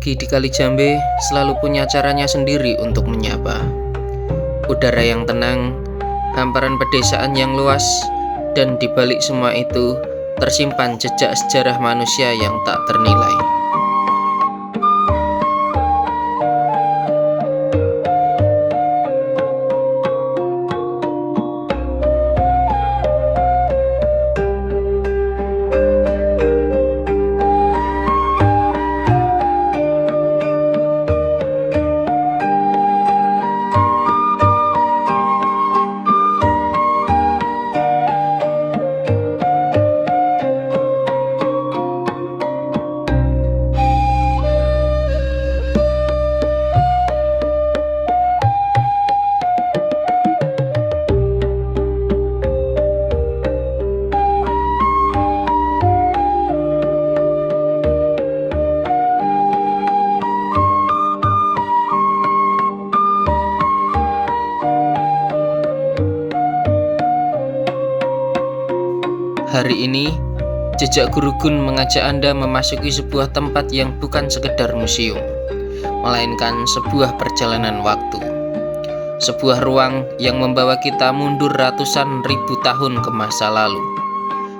Pagi di Kali Jambe selalu punya caranya sendiri untuk menyapa. Udara yang tenang, hamparan pedesaan yang luas, dan di balik semua itu tersimpan jejak sejarah manusia yang tak ternilai. Hari ini, Jejak Gurugun mengajak Anda memasuki sebuah tempat yang bukan sekedar museum, melainkan sebuah perjalanan waktu. Sebuah ruang yang membawa kita mundur ratusan ribu tahun ke masa lalu.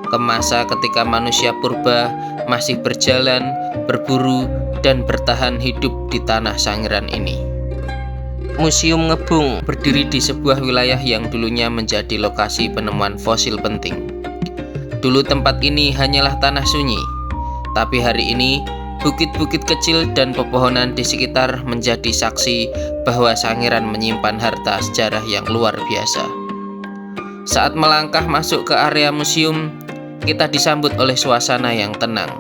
Ke masa ketika manusia purba masih berjalan, berburu, dan bertahan hidup di tanah Sangiran ini. Museum Ngebung berdiri di sebuah wilayah yang dulunya menjadi lokasi penemuan fosil penting. Dulu tempat ini hanyalah tanah sunyi, tapi hari ini bukit-bukit kecil dan pepohonan di sekitar menjadi saksi bahwa Sangiran menyimpan harta sejarah yang luar biasa. Saat melangkah masuk ke area museum, kita disambut oleh suasana yang tenang.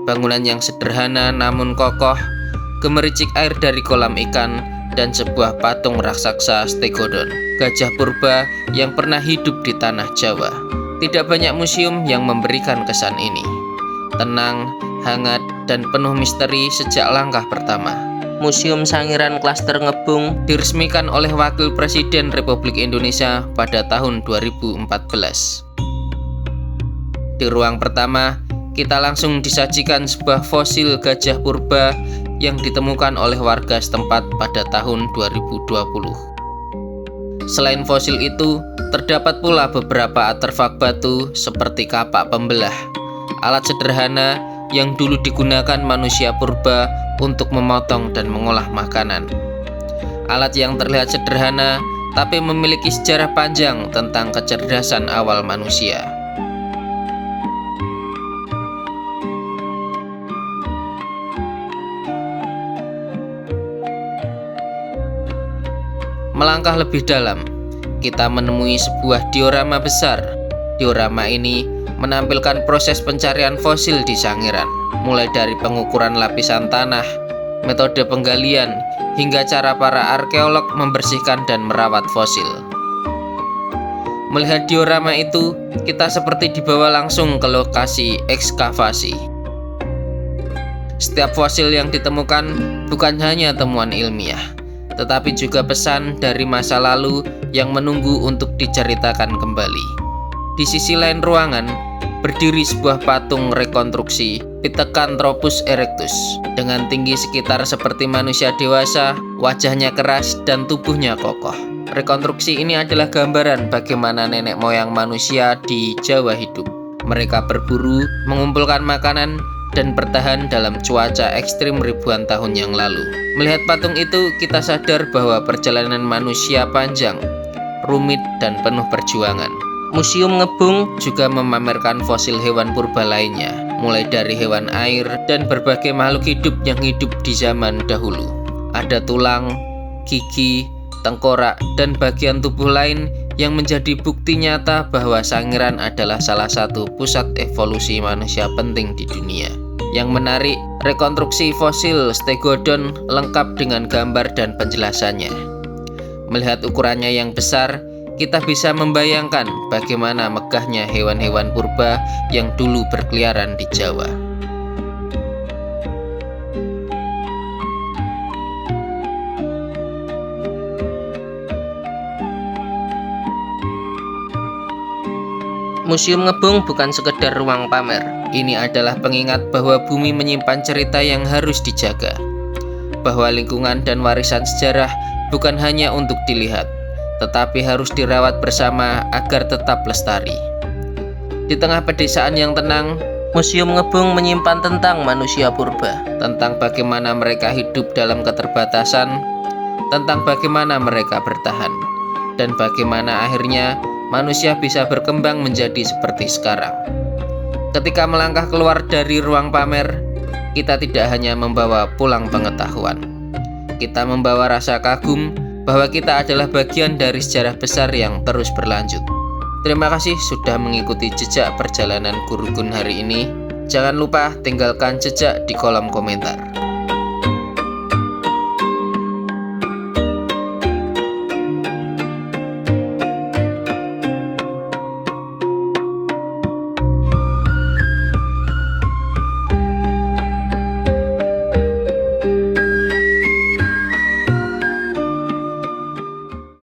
Bangunan yang sederhana namun kokoh, gemericik air dari kolam ikan, dan sebuah patung raksasa Stegodon, gajah purba yang pernah hidup di tanah Jawa. Tidak banyak museum yang memberikan kesan ini. Tenang, hangat, dan penuh misteri sejak langkah pertama. Museum Sangiran Klaster Ngebung diresmikan oleh Wakil Presiden Republik Indonesia pada tahun 2014. Di ruang pertama, kita langsung disajikan sebuah fosil gajah purba yang ditemukan oleh warga setempat pada tahun 2020. Selain fosil itu, terdapat pula beberapa artefak batu seperti kapak pembelah, alat sederhana yang dulu digunakan manusia purba untuk memotong dan mengolah makanan. Alat yang terlihat sederhana tapi memiliki sejarah panjang tentang kecerdasan awal manusia. Melangkah lebih dalam, kita menemui sebuah diorama besar. Diorama ini menampilkan proses pencarian fosil di Sangiran, mulai dari pengukuran lapisan tanah, metode penggalian, hingga cara para arkeolog membersihkan dan merawat fosil. Melihat diorama itu, kita seperti dibawa langsung ke lokasi ekskavasi. Setiap fosil yang ditemukan bukan hanya temuan ilmiah, tetapi juga pesan dari masa lalu yang menunggu untuk diceritakan kembali. Di sisi lain ruangan, berdiri sebuah patung rekonstruksi Pithecanthropus erectus dengan tinggi sekitar seperti manusia dewasa, wajahnya keras, dan tubuhnya kokoh. Rekonstruksi ini adalah gambaran bagaimana nenek moyang manusia di Jawa hidup. Mereka berburu, mengumpulkan makanan, dan bertahan dalam cuaca ekstrim ribuan tahun yang lalu. Melihat patung itu, kita sadar bahwa perjalanan manusia panjang, rumit, dan penuh perjuangan. Museum Ngebung juga memamerkan fosil hewan purba lainnya, mulai dari hewan air dan berbagai makhluk hidup yang hidup di zaman dahulu. Ada tulang, gigi, tengkorak, dan bagian tubuh lain yang menjadi bukti nyata bahwa Sangiran adalah salah satu pusat evolusi manusia penting di dunia. Yang menarik, rekonstruksi fosil Stegodon lengkap dengan gambar dan penjelasannya. Melihat ukurannya yang besar, kita bisa membayangkan bagaimana megahnya hewan-hewan purba yang dulu berkeliaran di Jawa. Museum Ngebong bukan sekedar ruang pamer. Ini adalah pengingat bahwa bumi menyimpan cerita yang harus dijaga. Bahwa lingkungan dan warisan sejarah bukan hanya untuk dilihat, tetapi harus dirawat bersama agar tetap lestari. Di tengah pedesaan yang tenang, Museum Ngebong menyimpan tentang manusia purba, tentang bagaimana mereka hidup dalam keterbatasan, tentang bagaimana mereka bertahan, dan bagaimana akhirnya manusia bisa berkembang menjadi seperti sekarang. Ketika melangkah keluar dari ruang pamer, kita tidak hanya membawa pulang pengetahuan. Kita membawa rasa kagum bahwa kita adalah bagian dari sejarah besar yang terus berlanjut. Terima kasih sudah mengikuti jejak perjalanan Guru Gun hari ini. Jangan lupa tinggalkan jejak di kolom komentar.